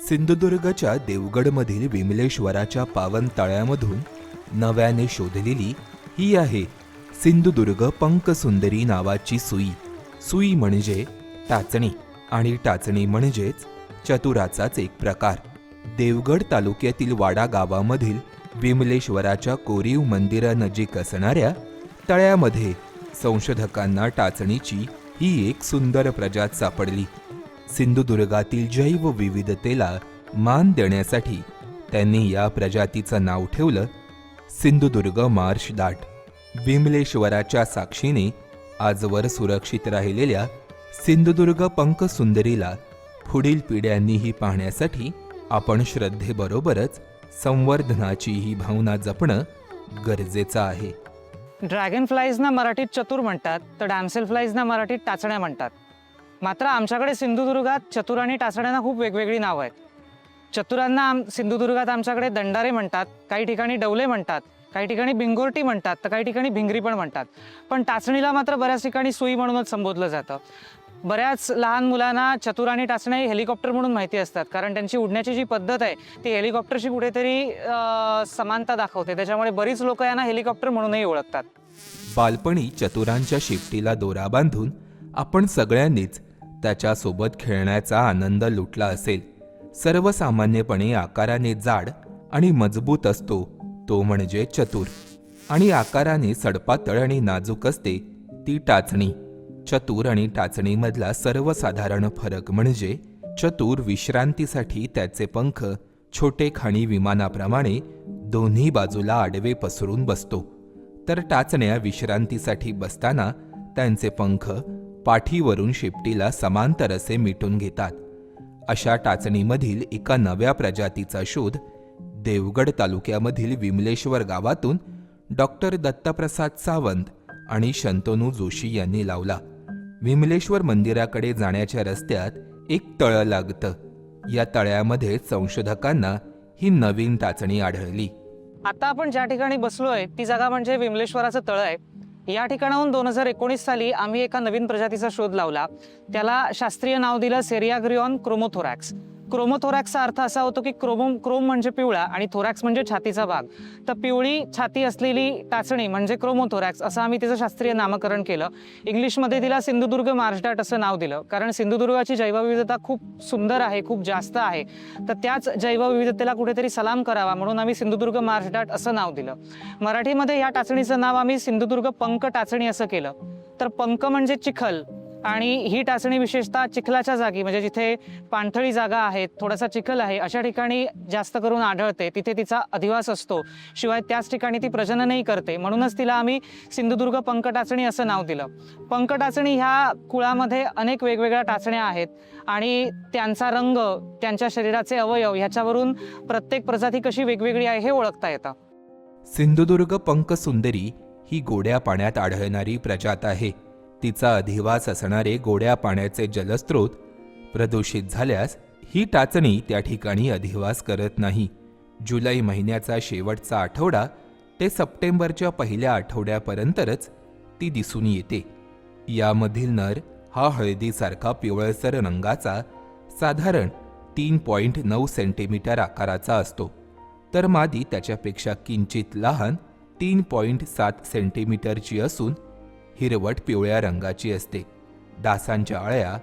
सिंधुदुर्गच्या देवगडमधील विमलेश्वराच्या पावन तळ्यामधून नव्याने शोधलेली ही आहे सिंधुदुर्ग पंकसुंदरी नावाची सुई. सुई म्हणजे टाचणी आणि टाचणी म्हणजेच चतुराचाच एक प्रकार. देवगड तालुक्यातील वाडा गावामधील विमलेश्वराच्या कोरीव मंदिरानजीक असणाऱ्या तळ्यामध्ये संशोधकांना टाचणीची ही एक सुंदर प्रजात सापडली. सिंधुदुर्गातील जैवविविधतेला मान देण्यासाठी त्यांनी या प्रजातीचं नाव ठेवलं सिंधुदुर्ग मार्शदाट. विमलेश्वराच्या साक्षीने आजवर सुरक्षित राहिलेल्या सिंधुदुर्ग पंकसुंदरीला पुढील पिढ्यांनीही पाहण्यासाठी आपण श्रद्धेबरोबरच संवर्धनाचीही भावना जपणं गरजेचं आहे. ड्रॅगन फ्लाईजना मराठीत चतुर म्हणतात, तर डॅमसेल फ्लाईजना मराठीत टाचण्या म्हणतात. मात्र आमच्याकडे सिंधुदुर्गात चतुर आणि टाचण्यांना खूप वेगवेगळी नावं आहेत. चतुरांना सिंधुदुर्गात आमच्याकडे दंडारे म्हणतात, काही ठिकाणी डवले म्हणतात, काही ठिकाणी भिंगोरटी म्हणतात, तर काही ठिकाणी भिंगरी पण म्हणतात. पण टाचणीला मात्र बऱ्याच ठिकाणी सुई म्हणूनच संबोधलं जातं. बऱ्याच लहान मुलांना चतुर आणि टाचण्या हे हेलिकॉप्टर म्हणून माहिती असतात, कारण त्यांची उडण्याची जी पद्धत आहे ती हेलिकॉप्टरशी कुठेतरी समानता दाखवते. त्याच्यामुळे बरीच लोक यांना हेलिकॉप्टर म्हणूनही ओळखतात. बालपणी चतुरांच्या शेपटीला दोरा बांधून आपण सगळ्यांनीच त्याच्यासोबत खेळण्याचा आनंद लुटला असेल. सर्वसामान्यपणे आकाराने जाड आणि मजबूत असतो तो म्हणजे चतुर, आणि आकाराने सडपातळ आणि नाजूक असते ती टाचणी. चतुर आणि टाचणीमधला सर्वसाधारण फरक म्हणजे चतुर विश्रांतीसाठी त्याचे पंख छोटे खाणी विमानाप्रमाणे दोन्ही बाजूला आडवे पसरून बसतो, तर टाचण्या विश्रांतीसाठी बसताना त्यांचे पंख पाठीवरून शेपटीला समांतर असे मिटून घेतात. अशा टाचणीमधील एका नव्या प्रजातीचा शोध देवगड तालुक्यामधील विमलेश्वर गावातून डॉक्टर दत्तप्रसाद सावंत आणि शंतनू जोशी यांनी लावला. विमलेश्वर मंदिराकडे जाण्याच्या रस्त्यात एक तळं लागतं. या तळ्यामध्ये संशोधकांना ही नवीन टाचणी आढळली. आता आपण ज्या ठिकाणी बसलोय ती जागा म्हणजे विमलेश्वराचं तळं आहे. या ठिकाणाहून 2019 साली आम्ही एका नवीन प्रजातीचा शोध लावला. त्याला शास्त्रीय नाव दिलं सेरियाग्रिऑन क्रोमोथोरॅक्स. क्रोमोथोरॅक्सचा अर्थ असा होतो की क्रोम म्हणजे पिवळा आणि थोरॅक्स म्हणजे छातीचा भाग. तर पिवळी छाती असलेली टाचणी म्हणजे क्रोमोथोरॅक्स असं आम्ही तिचं शास्त्रीय नामकरण केलं. इंग्लिशमध्ये तिला सिंधुदुर्ग मार्शडाट असं नाव दिलं, कारण सिंधुदुर्गाची जैवविविधता खूप सुंदर आहे, खूप जास्त आहे. तर त्याच जैवविविधतेला कुठेतरी सलाम करावा म्हणून आम्ही सिंधुदुर्ग मार्शडाट असं नाव दिलं. मराठीमध्ये या टाचणीचं नाव आम्ही सिंधुदुर्ग पंक टाचणी असं केलं. तर पंक म्हणजे चिखल, आणि ही टाचणी विशेषतः चिखलाच्या जागी म्हणजे जिथे पाणथळी जागा आहेत, थोडासा चिखल आहे, अशा ठिकाणी जास्त करून आढळते. तिथे तिचा अधिवास असतो. शिवाय त्याच ठिकाणी ती प्रजननही करते. म्हणूनच तिला आम्ही सिंधुदुर्ग पंक टाचणी असं नाव दिलं. पंक टाचणी ह्या कुळामध्ये अनेक वेगवेगळ्या टाचण्या आहेत आणि त्यांचा रंग, त्यांच्या शरीराचे अवयव ह्याच्यावरून प्रत्येक प्रजाती कशी वेगवेगळी आहे हे ओळखता येतं. सिंधुदुर्ग पंकसुंदरी ही गोड्या पाण्यात आढळणारी प्रजात आहे. तिचा अधिवास असणारे गोड्या पाण्याचे जलस्रोत प्रदूषित झाल्यास ही टाचणी त्या ठिकाणी अधिवास करत नाही. जुलै महिन्याचा शेवटचा आठवडा ते सप्टेंबरच्या पहिल्या आठवड्यापर्यंतच ती दिसून येते. यामधील नर हा हळदीसारखा पिवळसर रंगाचा साधारण 3.9 सेंटीमीटर आकाराचा असतो, तर मादी त्याच्यापेक्षा किंचित लहान 3.7 सेंटीमीटरची असून हिरवट पिवळ्या रंगाची असते. डासांच्या अळ्या,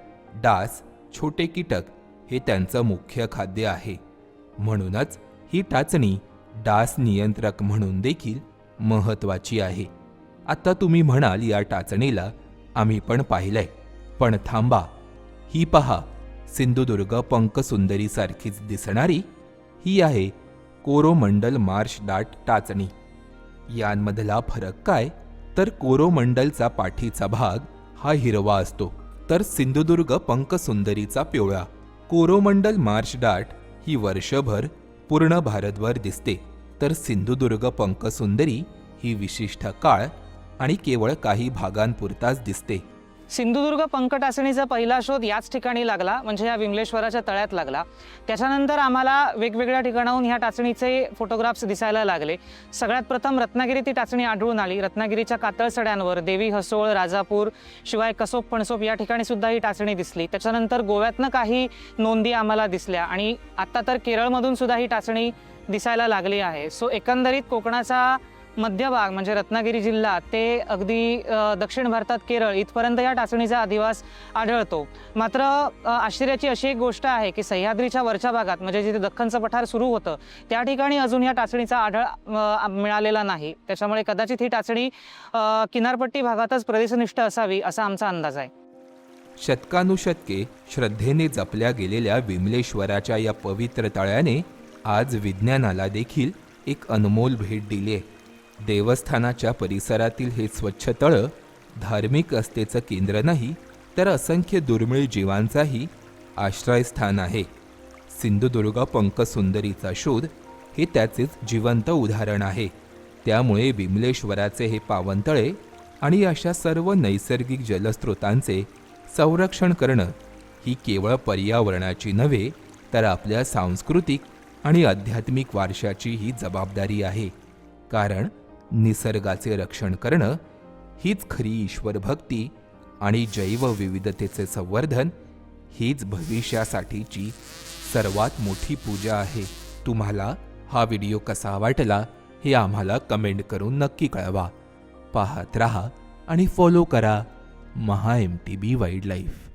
डास, छोटे कीटक हे त्यांचं मुख्य खाद्य आहे. म्हणूनच ही टाचणी डास नियंत्रक म्हणून देखील महत्त्वाची आहे. आता तुम्ही म्हणाल या टाचणीला आम्ही पण पाहिलंय, पण थांबा, ही पहा सिंधुदुर्ग पंकसुंदरी सारखीच दिसणारी ही आहे कोरोमंडल मार्शडाट टाचणी. यांमधला फरक काय, तर कोरोमंडलचा पाठीचा भाग हा हिरवा असतो, तर सिंधुदुर्ग पंकसुंदरीचा पिवळा. कोरोमंडल मार्शडाट ही वर्षभर पूर्ण भारतभर दिसते, तर सिंधुदुर्ग पंकसुंदरी ही विशिष्ट काळ आणि केवळ काही भागांपुरताच दिसते. सिंधुदुर्ग पंक टाचणीचा पहिला शोध याच ठिकाणी लागला, म्हणजे या विमलेश्वराच्या तळ्यात लागला. त्याच्यानंतर आम्हाला वेगवेगळ्या ठिकाणाहून ह्या टाचणीचे फोटोग्राफ्स दिसायला लागले. सगळ्यात प्रथम रत्नागिरी ती टाचणी आढळून आली. रत्नागिरीच्या कातळसड्यांवर देवी, हसोळ, राजापूर, शिवाय कसोप, पणसोप या ठिकाणी सुद्धा ही टाचणी दिसली. त्याच्यानंतर गोव्यातनं काही नोंदी आम्हाला दिसल्या आणि आता तर केरळमधून सुद्धा ही टाचणी दिसायला लागली आहे. सो एकंदरीत कोकणाचा मध्य भाग म्हणजे रत्नागिरी जिल्हा ते अगदी दक्षिण भारतात केरळ इथपर्यंत या टाचणीचा अधिवास आढळतो. मात्र आश्चर्याची अशी एक गोष्ट आहे की सह्याद्रीच्या वरच्या भागात म्हणजे जिथे दख्खनचं पठार सुरू होतं त्या ठिकाणी अजून या टाचणीचा आढळ मिळालेला नाही. त्याच्यामुळे कदाचित ही टाचणी किनारपट्टी भागातच प्रदेशनिष्ठ असावी असा आमचा अंदाज आहे. शतकानुशतके श्रद्धेने जपल्या गेलेल्या विमलेश्वराच्या या पवित्र तळ्याने आज विज्ञानाला देखील एक अनमोल भेट दिली आहे. देवस्थानाच्या परिसरातील हे स्वच्छ तळं धार्मिक आस्थेचं केंद्र नाही, तर असंख्य दुर्मिळ जीवांचाही आश्रयस्थान आहे. सिंधुदुर्ग पंकसुंदरीचा शोध हे त्याचेच जिवंत उदाहरण आहे. त्यामुळे विमलेश्वराचे हे पावनतळे आणि अशा सर्व नैसर्गिक जलस्रोतांचे संरक्षण करणं ही केवळ पर्यावरणाची नव्हे, तर आपल्या सांस्कृतिक आणि आध्यात्मिक वारशाची ही जबाबदारी आहे. कारण निसर्गाचे रक्षण करणं हीच खरी ईश्वरभक्ती आणि जैवविविधतेचे संवर्धन हीच भविष्यासाठीची सर्वात मोठी पूजा आहे. तुम्हाला हा व्हिडिओ कसा वाटला हे आम्हाला कमेंट करून नक्की कळवा. पाहत रहा आणि फॉलो करा MHA MTB वाईल्डलाईफ.